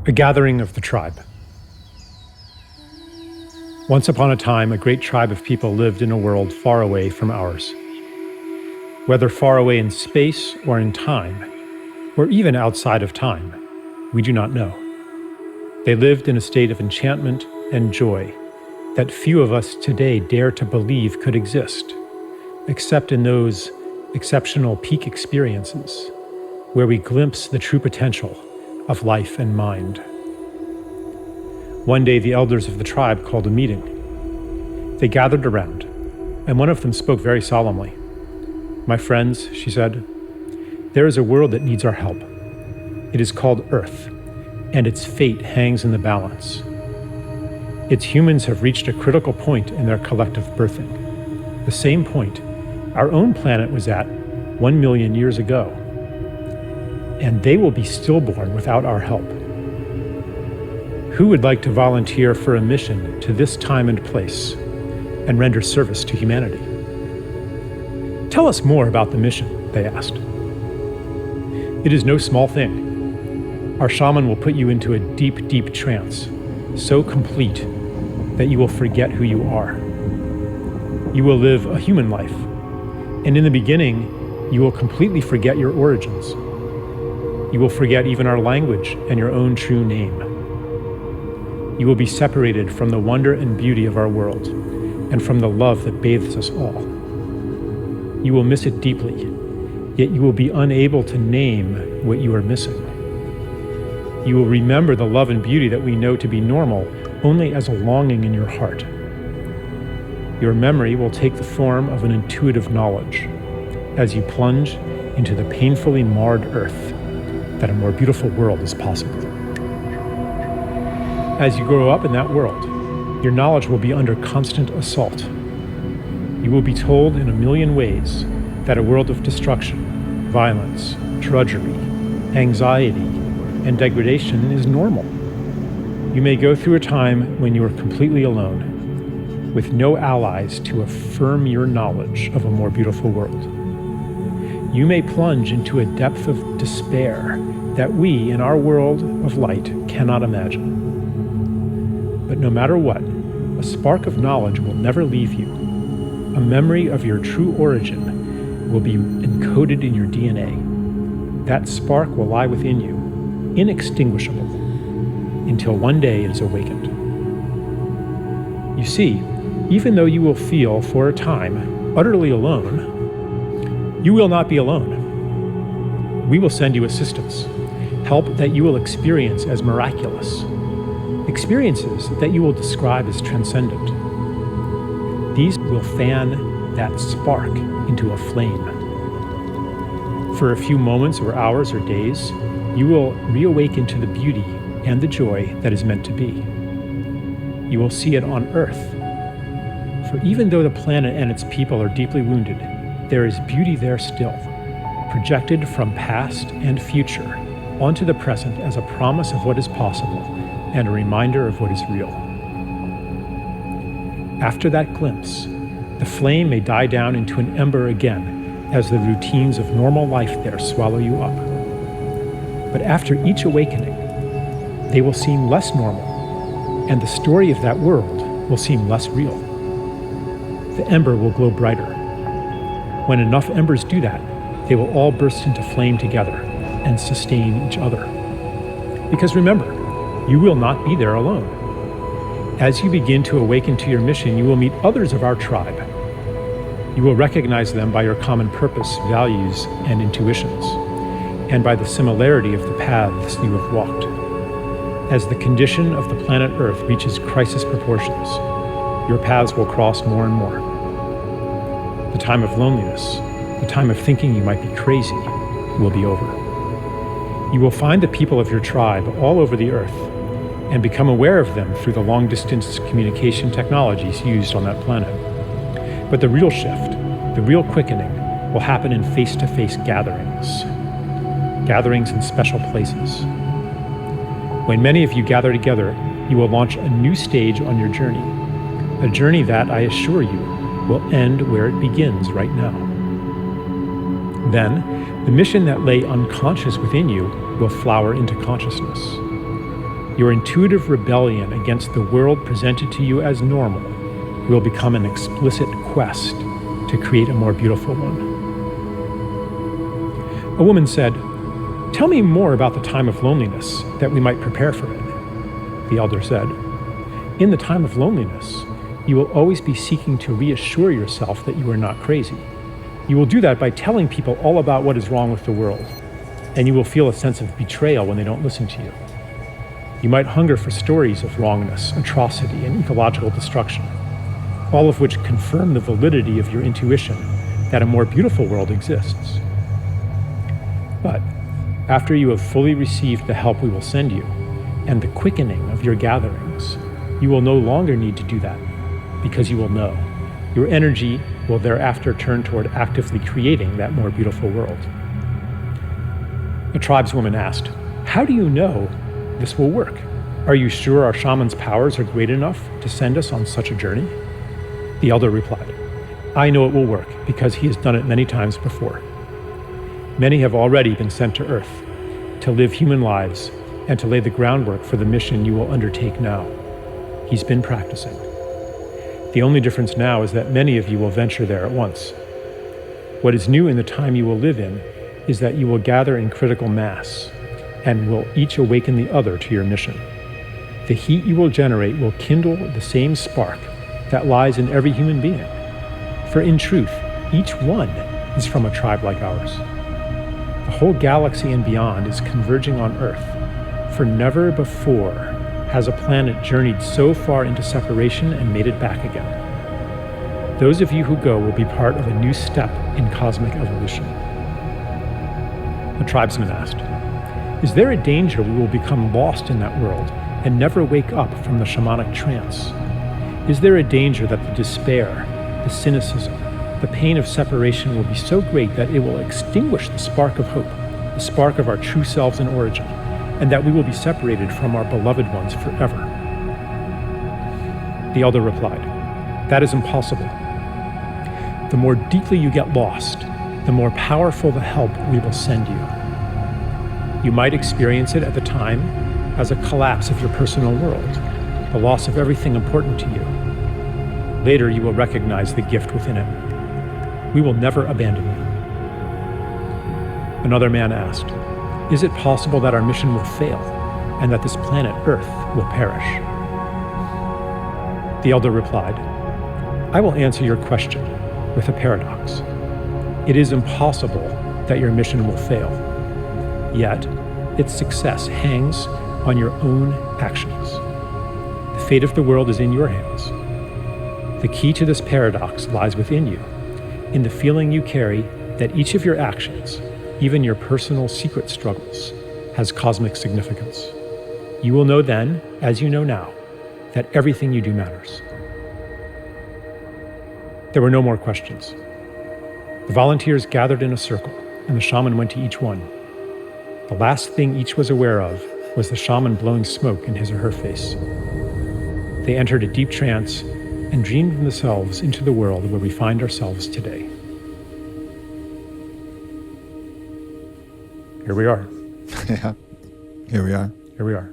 A gathering of the tribe. Once upon a time, a great tribe of people lived in a world far away from ours. Whether far away in space or in time, or even outside of time, we do not know. They lived in a state of enchantment and joy that few of us today dare to believe could exist, except in those exceptional peak experiences where we glimpse the true potential of life and mind. One day, the elders of the tribe called a meeting. They gathered around, and one of them spoke very solemnly. "My friends," she said, "there is a world that needs our help. It is called Earth, and its fate hangs in the balance. Its humans have reached a critical point in their collective birthing, the same point our own planet was at 1 million years ago. And they will be stillborn without our help. Who would like to volunteer for a mission to this time and place and render service to humanity?" "Tell us more about the mission," they asked. "It is no small thing. Our shaman will put you into a deep, deep trance, so complete that you will forget who you are. You will live a human life, and in the beginning, you will completely forget your origins. You will forget even our language and your own true name. You will be separated from the wonder and beauty of our world and from the love that bathes us all. You will miss it deeply, yet you will be unable to name what you are missing. You will remember the love and beauty that we know to be normal only as a longing in your heart. Your memory will take the form of an intuitive knowledge as you plunge into the painfully marred earth that a more beautiful world is possible. As you grow up in that world, your knowledge will be under constant assault. You will be told in a million ways that a world of destruction, violence, drudgery, anxiety, and degradation is normal. You may go through a time when you are completely alone, with no allies to affirm your knowledge of a more beautiful world. You may plunge into a depth of despair that we, in our world of light, cannot imagine. But no matter what, a spark of knowledge will never leave you. A memory of your true origin will be encoded in your DNA. That spark will lie within you, inextinguishable, until one day it is awakened. You see, even though you will feel, for a time, utterly alone, you will not be alone. We will send you assistance, help that you will experience as miraculous, experiences that you will describe as transcendent. These will fan that spark into a flame. For a few moments or hours or days, you will reawaken to the beauty and the joy that is meant to be. You will see it on Earth. For even though the planet and its people are deeply wounded, there is beauty there still, projected from past and future onto the present as a promise of what is possible and a reminder of what is real. After that glimpse, the flame may die down into an ember again as the routines of normal life there swallow you up. But after each awakening, they will seem less normal, and the story of that world will seem less real. The ember will glow brighter. When enough embers do that, they will all burst into flame together and sustain each other. Because remember, you will not be there alone. As you begin to awaken to your mission, you will meet others of our tribe. You will recognize them by your common purpose, values, and intuitions, and by the similarity of the paths you have walked. As the condition of the planet Earth reaches crisis proportions, your paths will cross more and more. The time of loneliness, the time of thinking you might be crazy, will be over. You will find the people of your tribe all over the Earth and become aware of them through the long-distance communication technologies used on that planet. But the real shift, the real quickening, will happen in face-to-face gatherings in special places. When many of you gather together, you will launch a new stage on your journey, a journey that, I assure you, will end where it begins right now. Then, the mission that lay unconscious within you will flower into consciousness. Your intuitive rebellion against the world presented to you as normal will become an explicit quest to create a more beautiful one. A woman said, "Tell me more about the time of loneliness, that we might prepare for it." The elder said, "In the time of loneliness, you will always be seeking to reassure yourself that you are not crazy. You will do that by telling people all about what is wrong with the world, and you will feel a sense of betrayal when they don't listen to you. You might hunger for stories of wrongness, atrocity, and ecological destruction, all of which confirm the validity of your intuition that a more beautiful world exists. But after you have fully received the help we will send you, and the quickening of your gatherings, you will no longer need to do that, because you will know. Your energy will thereafter turn toward actively creating that more beautiful world." A tribeswoman asked, "How do you know this will work? Are you sure our shaman's powers are great enough to send us on such a journey?" The elder replied, "I know it will work because he has done it many times before. Many have already been sent to Earth to live human lives and to lay the groundwork for the mission you will undertake now. He's been practicing. The only difference now is that many of you will venture there at once. What is new in the time you will live in is that you will gather in critical mass and will each awaken the other to your mission. The heat you will generate will kindle the same spark that lies in every human being. For in truth, each one is from a tribe like ours. The whole galaxy and beyond is converging on Earth, for never before has a planet journeyed so far into separation and made it back again. Those of you who go will be part of a new step in cosmic evolution." A tribesman asked, "Is there a danger we will become lost in that world and never wake up from the shamanic trance? Is there a danger that the despair, the cynicism, the pain of separation will be so great that it will extinguish the spark of hope, the spark of our true selves in origin, and that we will be separated from our beloved ones forever?" The elder replied, "That is impossible. The more deeply you get lost, the more powerful the help we will send you. You might experience it at the time as a collapse of your personal world, the loss of everything important to you. Later, you will recognize the gift within it. We will never abandon you." Another man asked, "Is it possible that our mission will fail and that this planet Earth will perish?" The elder replied, "I will answer your question with a paradox. It is impossible that your mission will fail, yet its success hangs on your own actions. The fate of the world is in your hands. The key to this paradox lies within you, in the feeling you carry that each of your actions, even your personal secret struggles, has cosmic significance. You will know then, as you know now, that everything you do matters." There were no more questions. The volunteers gathered in a circle, and the shaman went to each one. The last thing each was aware of was the shaman blowing smoke in his or her face. They entered a deep trance and dreamed themselves into the world where we find ourselves today. Here we are. Yeah, here we are. Here we are.